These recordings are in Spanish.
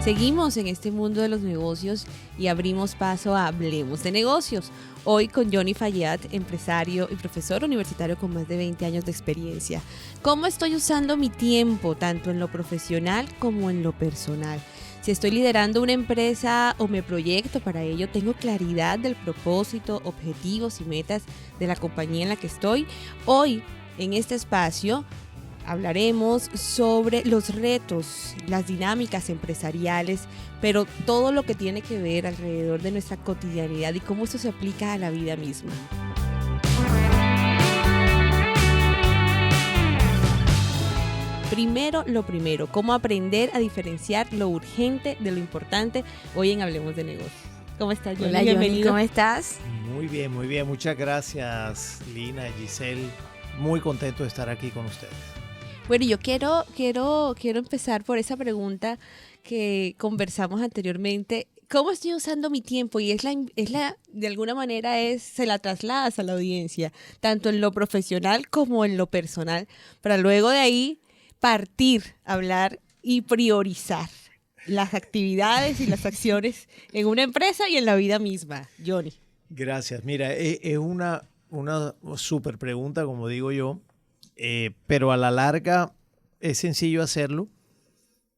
Seguimos en este mundo de los negocios y abrimos paso a Hablemos de Negocios. Hoy con Johnny Fayad, empresario y profesor universitario con más de 20 años de experiencia. ¿Cómo estoy usando mi tiempo, tanto en lo profesional como en lo personal? Si estoy liderando una empresa o me proyecto para ello, ¿tengo claridad del propósito, objetivos y metas de la compañía en la que estoy? Hoy, en este espacio, hablaremos sobre los retos, las dinámicas empresariales, pero todo lo que tiene que ver alrededor de nuestra cotidianidad y cómo eso se aplica a la vida misma. Primero, lo primero, cómo aprender a diferenciar lo urgente de lo importante hoy en Hablemos de Negocios. ¿Cómo estás, Johnny? Hola, Bienvenido. ¿cómo estás? Muy bien, muy bien. Muchas gracias, Lina, Giselle. Muy contento de estar aquí con ustedes. Bueno, yo quiero empezar por esa pregunta que conversamos anteriormente. ¿Cómo estoy usando mi tiempo? Y de alguna manera se la trasladas a la audiencia, tanto en lo profesional como en lo personal, para luego de ahí partir, hablar y priorizar las actividades y las acciones en una empresa y en la vida misma. Johnny. Gracias. Mira, es una súper pregunta, como digo yo. Pero a la larga es sencillo hacerlo.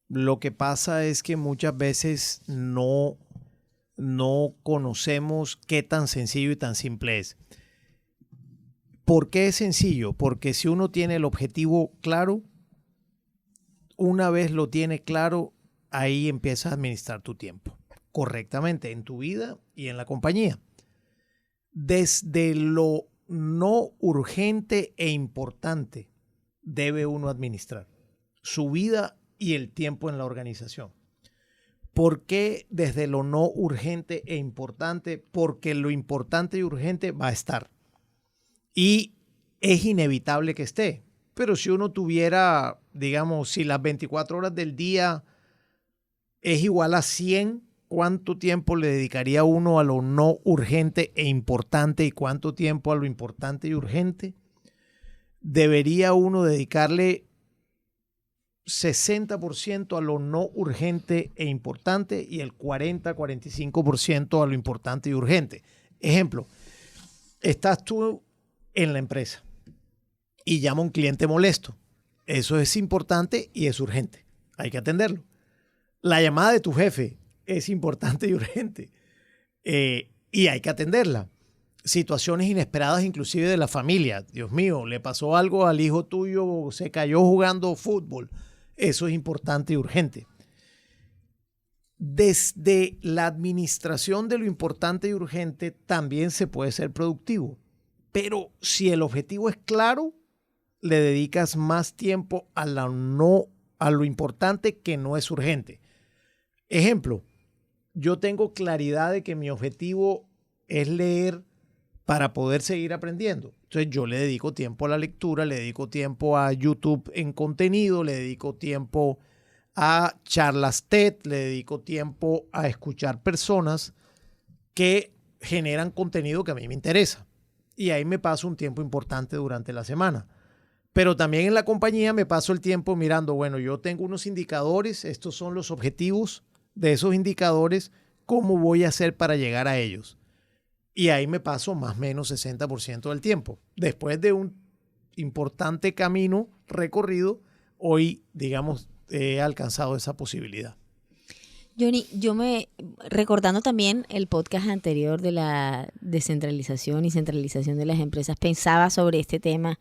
Lo que pasa es que muchas veces no conocemos qué tan sencillo y tan simple es. ¿Por qué es sencillo? Porque si uno tiene el objetivo claro, una vez lo tiene claro, ahí empiezas a administrar tu tiempo correctamente en tu vida y en la compañía. Desde lo no urgente e importante debe uno administrar su vida y el tiempo en la organización. ¿Por qué desde lo no urgente e importante? Porque lo importante y urgente va a estar y es inevitable que esté. Pero si uno tuviera, digamos, si las 24 horas del día es igual a 100, ¿cuánto tiempo le dedicaría uno a lo no urgente e importante y cuánto tiempo a lo importante y urgente? Debería uno dedicarle 60% a lo no urgente e importante y el 40-45% a lo importante y urgente. Ejemplo, estás tú en la empresa y llama a un cliente molesto. Eso es importante y es urgente. Hay que atenderlo. La llamada de tu jefe es importante y urgente y hay que atenderla. Situaciones inesperadas inclusive de la familia. Dios mío, le pasó algo al hijo tuyo, se cayó jugando fútbol. Eso es importante y urgente. Desde la administración de lo importante y urgente también se puede ser productivo. Pero si el objetivo es claro, le dedicas más tiempo a lo importante que no es urgente. Ejemplo, yo tengo claridad de que mi objetivo es leer para poder seguir aprendiendo. Entonces yo le dedico tiempo a la lectura, le dedico tiempo a YouTube en contenido, le dedico tiempo a charlas TED, le dedico tiempo a escuchar personas que generan contenido que a mí me interesa. Y ahí me paso un tiempo importante durante la semana. Pero también en la compañía me paso el tiempo mirando, bueno, yo tengo unos indicadores, estos son los objetivos de esos indicadores, ¿cómo voy a hacer para llegar a ellos? Y ahí me paso más o menos 60% del tiempo. Después de un importante camino recorrido, hoy, digamos, he alcanzado esa posibilidad. Johnny, recordando también el podcast anterior de la descentralización y centralización de las empresas, pensaba sobre este tema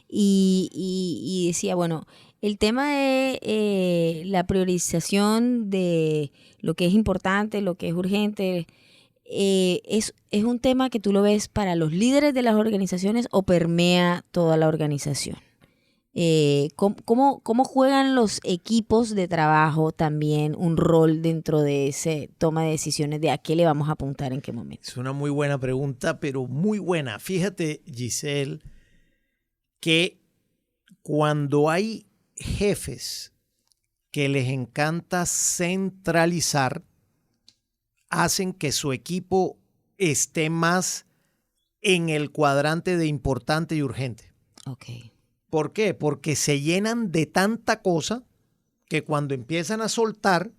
y decía, bueno, el tema de la priorización de lo que es importante, lo que es urgente, es un tema que tú lo ves para los líderes de las organizaciones o permea toda la organización. ¿Cómo juegan los equipos de trabajo también un rol dentro de ese toma de decisiones de a qué le vamos a apuntar en qué momento? Es una muy buena pregunta, pero muy buena. Fíjate, Giselle, que cuando hay jefes que les encanta centralizar, hacen que su equipo esté más en el cuadrante de importante y urgente. Okay. ¿Por qué? Porque se llenan de tanta cosa que cuando empiezan a soltar,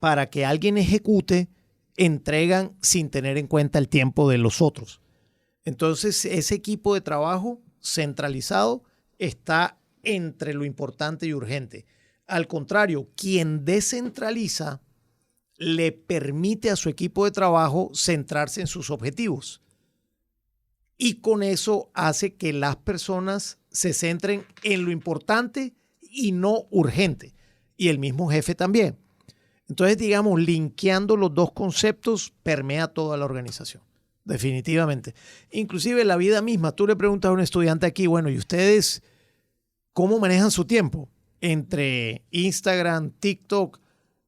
para que alguien ejecute, entregan sin tener en cuenta el tiempo de los otros. Entonces, ese equipo de trabajo centralizado está entre lo importante y urgente. Al contrario, quien descentraliza le permite a su equipo de trabajo centrarse en sus objetivos. Y con eso hace que las personas se centren en lo importante y no urgente. Y el mismo jefe también. Entonces, digamos, linkeando los dos conceptos permea toda la organización. Definitivamente. Inclusive la vida misma. Tú le preguntas a un estudiante aquí, bueno, ¿y ustedes cómo manejan su tiempo? Entre Instagram, TikTok,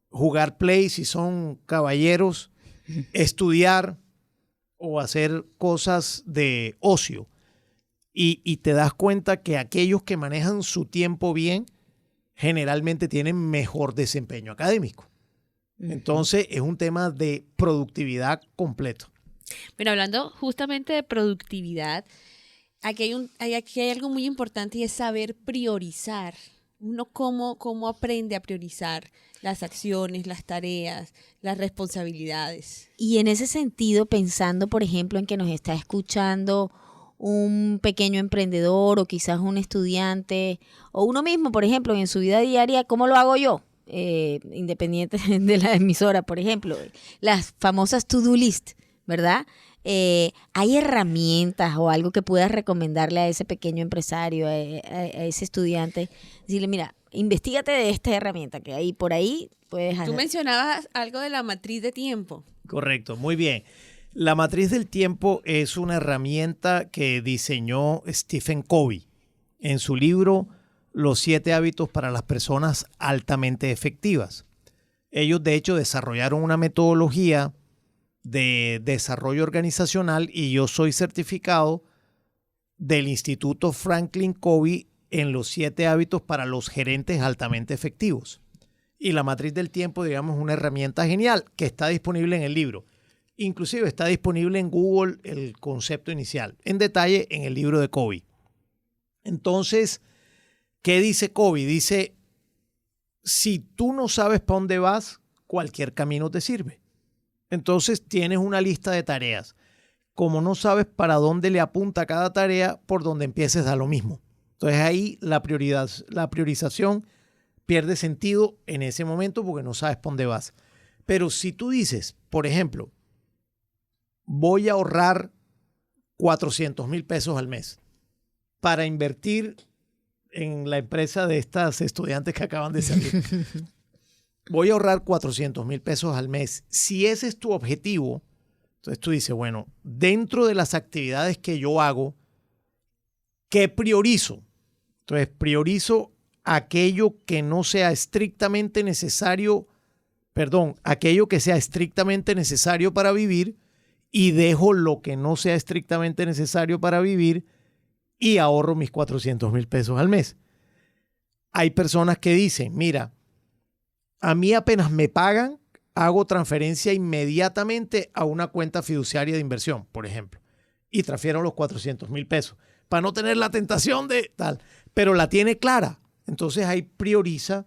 jugar Play si son caballeros, estudiar o hacer cosas de ocio. Y te das cuenta que aquellos que manejan su tiempo bien generalmente tienen mejor desempeño académico. Entonces es un tema de productividad completo. Pero hablando justamente de productividad, aquí hay algo muy importante y es saber priorizar. Uno cómo aprende a priorizar las acciones, las tareas, las responsabilidades. Y en ese sentido, pensando, por ejemplo, en que nos está escuchando un pequeño emprendedor o quizás un estudiante o uno mismo, por ejemplo, en su vida diaria, ¿cómo lo hago yo? Independiente de la emisora, por ejemplo, las famosas to-do list, ¿verdad? ¿Hay herramientas o algo que puedas recomendarle a ese pequeño empresario, a ese estudiante? Decirle, mira, investígate de esta herramienta que hay por ahí puedes hacer. Tú mencionabas algo de la matriz de tiempo. Correcto, muy bien. La matriz del tiempo es una herramienta que diseñó Stephen Covey en su libro Los 7 hábitos para las personas altamente efectivas. Ellos, de hecho, desarrollaron una metodología de desarrollo organizacional y yo soy certificado del Instituto Franklin Covey en los 7 hábitos para los gerentes altamente efectivos. Y la matriz del tiempo, digamos, es una herramienta genial que está disponible en el libro. Inclusive está disponible en Google el concepto inicial, en detalle en el libro de Covey. Entonces, ¿qué dice Covey? Dice, si tú no sabes para dónde vas, cualquier camino te sirve. Entonces tienes una lista de tareas. Como no sabes para dónde le apunta cada tarea, por donde empieces da lo mismo. Entonces ahí la priorización pierde sentido en ese momento porque no sabes para dónde vas. Pero si tú dices, por ejemplo, voy a ahorrar 400,000 pesos al mes para invertir en la empresa de estas estudiantes que acaban de salir. Voy a ahorrar 400,000 pesos al mes. Si ese es tu objetivo, entonces tú dices, bueno, dentro de las actividades que yo hago, ¿qué priorizo? Entonces priorizo aquello que no sea estrictamente necesario, aquello que sea estrictamente necesario para vivir y dejo lo que no sea estrictamente necesario para vivir y ahorro mis 400,000 pesos al mes. Hay personas que dicen, mira, a mí apenas me pagan, hago transferencia inmediatamente a una cuenta fiduciaria de inversión, por ejemplo, y transfiero los 400,000 pesos para no tener la tentación de tal, pero la tiene clara. Entonces ahí prioriza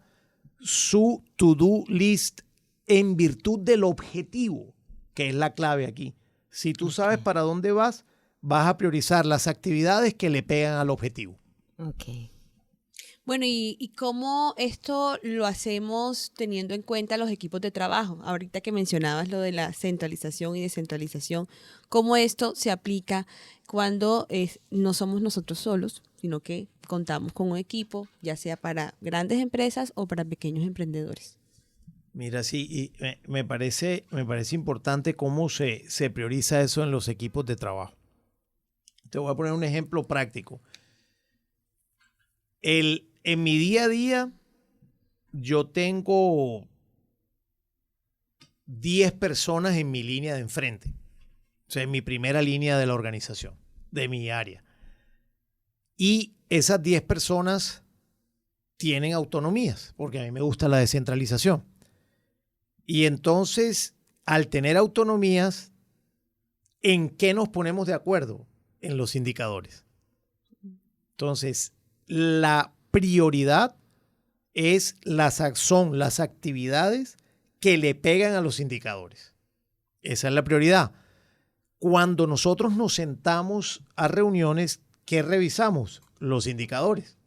su to-do list en virtud del objetivo, que es la clave aquí. Si tú sabes para dónde vas, vas a priorizar las actividades que le pegan al objetivo. Ok. Bueno, ¿y cómo esto lo hacemos teniendo en cuenta los equipos de trabajo? Ahorita que mencionabas lo de la centralización y descentralización, ¿cómo esto se aplica cuando no somos nosotros solos, sino que contamos con un equipo, ya sea para grandes empresas o para pequeños emprendedores? Mira, sí, y me parece importante cómo se prioriza eso en los equipos de trabajo. Te voy a poner un ejemplo práctico. En mi día a día, yo tengo 10 personas en mi línea de enfrente. O sea, en mi primera línea de la organización, de mi área. Y esas 10 personas tienen autonomías, porque a mí me gusta la descentralización. Y entonces, al tener autonomías, ¿en qué nos ponemos de acuerdo? En los indicadores. Entonces, la prioridad son las actividades que le pegan a los indicadores. Esa es la prioridad. Cuando nosotros nos sentamos a reuniones, ¿qué revisamos? Los indicadores.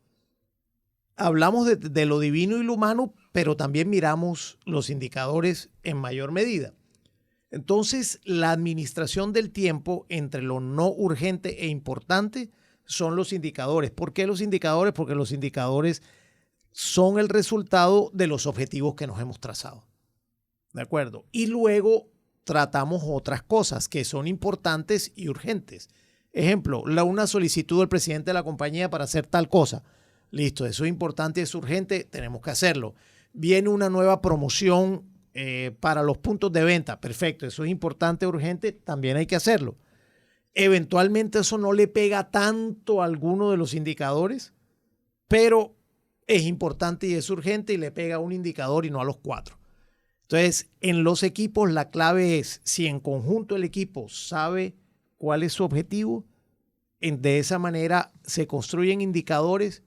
Hablamos de lo divino y lo humano, pero también miramos los indicadores en mayor medida. Entonces, la administración del tiempo entre lo no urgente e importante son los indicadores. ¿Por qué los indicadores? Porque los indicadores son el resultado de los objetivos que nos hemos trazado. ¿De acuerdo? Y luego tratamos otras cosas que son importantes y urgentes. Ejemplo, una solicitud del presidente de la compañía para hacer tal cosa. Listo, eso es importante y es urgente, tenemos que hacerlo. Viene una nueva promoción para los puntos de venta. Perfecto, eso es importante, urgente, también hay que hacerlo. Eventualmente eso no le pega tanto a alguno de los indicadores, pero es importante y es urgente y le pega a un indicador y no a los 4. Entonces, en los equipos la clave es si en conjunto el equipo sabe cuál es su objetivo, de esa manera se construyen indicadores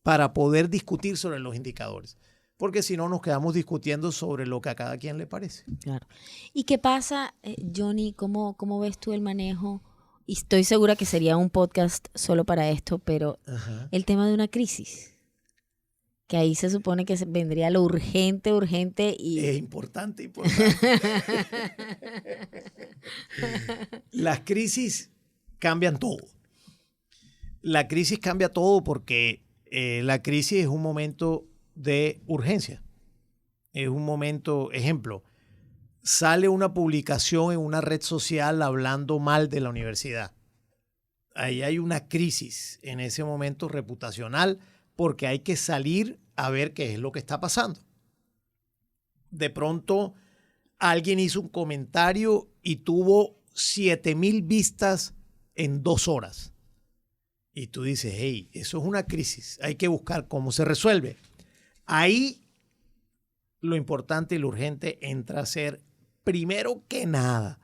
para poder discutir sobre los indicadores. Porque si no, nos quedamos discutiendo sobre lo que a cada quien le parece. Claro. ¿Y qué pasa, Johnny? ¿Cómo ves tú el manejo? Y estoy segura que sería un podcast solo para esto, pero el tema de una crisis. Que ahí se supone que vendría lo urgente y... Es importante. Las crisis cambian todo. La crisis cambia todo porque la crisis es un momento de urgencia. Es un momento, ejemplo, sale una publicación en una red social hablando mal de la universidad. Ahí hay una crisis en ese momento reputacional porque hay que salir a ver qué es lo que está pasando. De pronto, alguien hizo un comentario y tuvo 7,000 vistas en 2 horas. Y tú dices, hey, eso es una crisis. Hay que buscar cómo se resuelve. Ahí lo importante y lo urgente entra a ser primero que nada.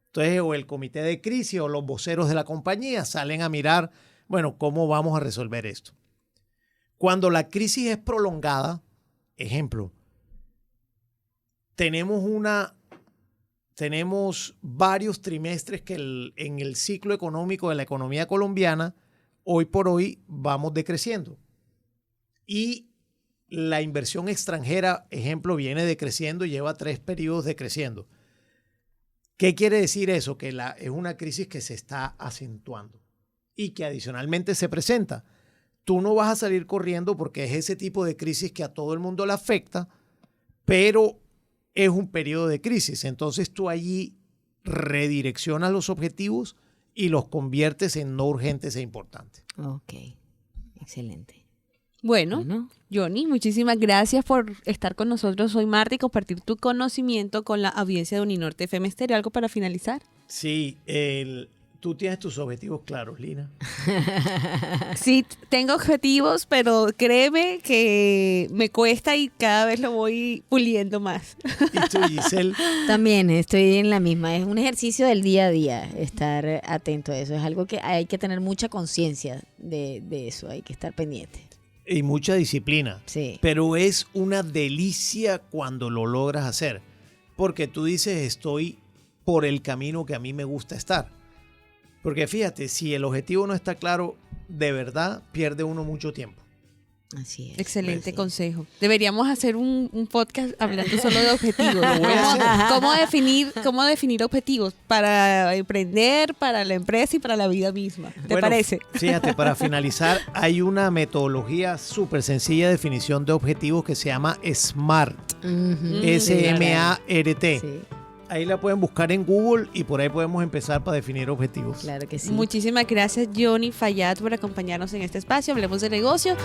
Entonces, o el comité de crisis o los voceros de la compañía salen a mirar, bueno, ¿cómo vamos a resolver esto? Cuando la crisis es prolongada, ejemplo, tenemos varios trimestres que en el ciclo económico de la economía colombiana, hoy por hoy vamos decreciendo. Y la inversión extranjera, ejemplo, viene decreciendo y lleva 3 periodos decreciendo. ¿Qué quiere decir eso? Que es una crisis que se está acentuando y que adicionalmente se presenta. Tú no vas a salir corriendo porque es ese tipo de crisis que a todo el mundo le afecta, pero es un periodo de crisis. Entonces tú allí redireccionas los objetivos y los conviertes en no urgentes e importantes. Ok, excelente. Bueno, Johnny, muchísimas gracias por estar con nosotros hoy, Marta, y compartir tu conocimiento con la audiencia de Uninorte FM Estéreo. ¿Algo para finalizar? Sí, tú tienes tus objetivos claros, Lina. Sí, tengo objetivos, pero créeme que me cuesta y cada vez lo voy puliendo más. ¿Y tú, Giselle? También estoy en la misma. Es un ejercicio del día a día estar atento a eso. Es algo que hay que tener mucha conciencia de eso. Hay que estar pendiente. Y mucha disciplina. Sí. Pero es una delicia cuando lo logras hacer. Porque tú dices, estoy por el camino que a mí me gusta estar. Porque fíjate, si el objetivo no está claro, de verdad pierde uno mucho tiempo. Así es. Excelente consejo. Deberíamos hacer un podcast hablando solo de objetivos. Lo voy a hacer. ¿Cómo definir objetivos para emprender, para la empresa y para la vida misma? ¿Te parece? Fíjate, para finalizar, hay una metodología súper sencilla de definición de objetivos que se llama SMART. S-M-A-R-T. Sí. Ahí la pueden buscar en Google y por ahí podemos empezar para definir objetivos. Claro que sí. Muchísimas gracias, Johnny Fayad, por acompañarnos en este espacio. Hablemos de negocio.